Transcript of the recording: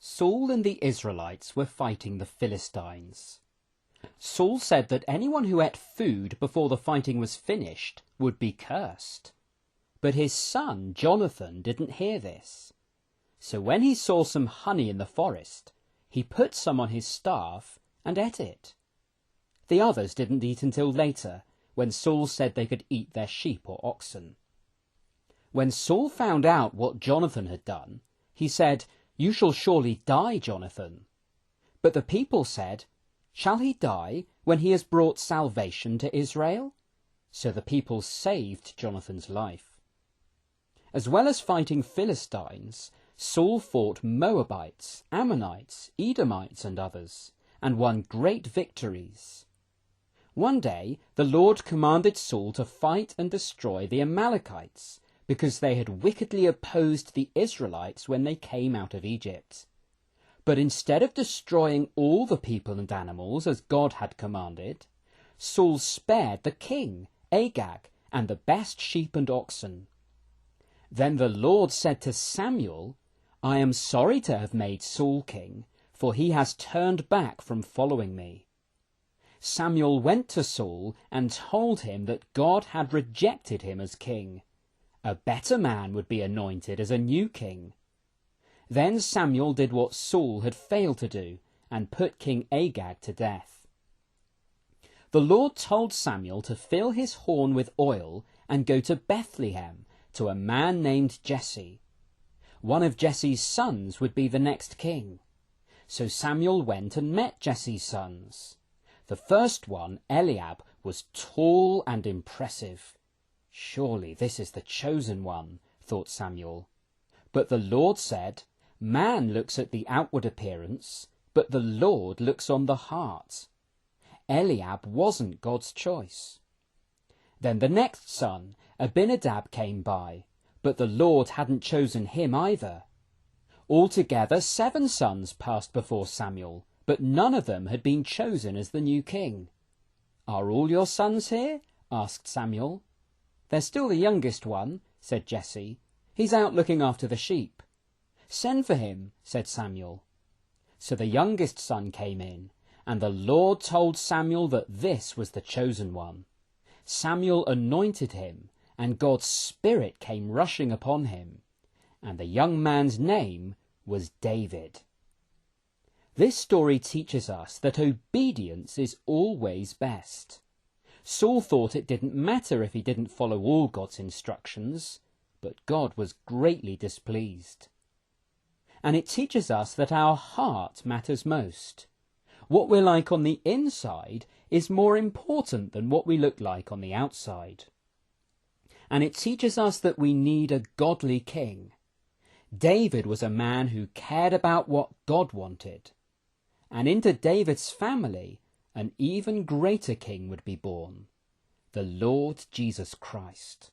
Saul and the Israelites were fighting the Philistines. Saul said that anyone who ate food before the fighting was finished would be cursed. But his son Jonathan didn't hear this. So when he saw some honey in the forest, he put some on his staff and ate it. The others didn't eat until later, when Saul said they could eat their sheep or oxen. When Saul found out what Jonathan had done, he said, "You shall surely die, Jonathan." But the people said, "Shall he die when he has brought salvation to Israel?" So the people saved Jonathan's life. As well as fighting Philistines, Saul fought Moabites, Ammonites, Edomites and others, and won great victories. One day the Lord commanded Saul to fight and destroy the Amalekites, because they had wickedly opposed the Israelites when they came out of Egypt. But instead of destroying all the people and animals as God had commanded, Saul spared the king, Agag, and the best sheep and oxen. Then the Lord said to Samuel, "I am sorry to have made Saul king, for he has turned back from following me." Samuel went to Saul and told him that God had rejected him as king. A better man would be anointed as a new king. Then Samuel did what Saul had failed to do, and put King Agag to death. The Lord told Samuel to fill his horn with oil and go to Bethlehem, to a man named Jesse. One of Jesse's sons would be the next king. So Samuel went and met Jesse's sons. The first one, Eliab, was tall and impressive. "Surely this is the chosen one," thought Samuel. But the Lord said, "Man looks at the outward appearance, but the Lord looks on the heart." Eliab wasn't God's choice. Then the next son, Abinadab, came by, but the Lord hadn't chosen him either. Altogether 7 sons passed before Samuel, but none of them had been chosen as the new king. "Are all your sons here?" asked Samuel. "There's still the youngest one," said Jesse. "He's out looking after the sheep." "Send for him," said Samuel. So the youngest son came in, and the Lord told Samuel that this was the chosen one. Samuel anointed him, and God's Spirit came rushing upon him, and the young man's name was David. This story teaches us that obedience is always best. Saul thought it didn't matter if he didn't follow all God's instructions, but God was greatly displeased. And it teaches us that our heart matters most. What we're like on the inside is more important than what we look like on the outside. And it teaches us that we need a godly king. David was a man who cared about what God wanted. And into David's family, an even greater king would be born, the Lord Jesus Christ.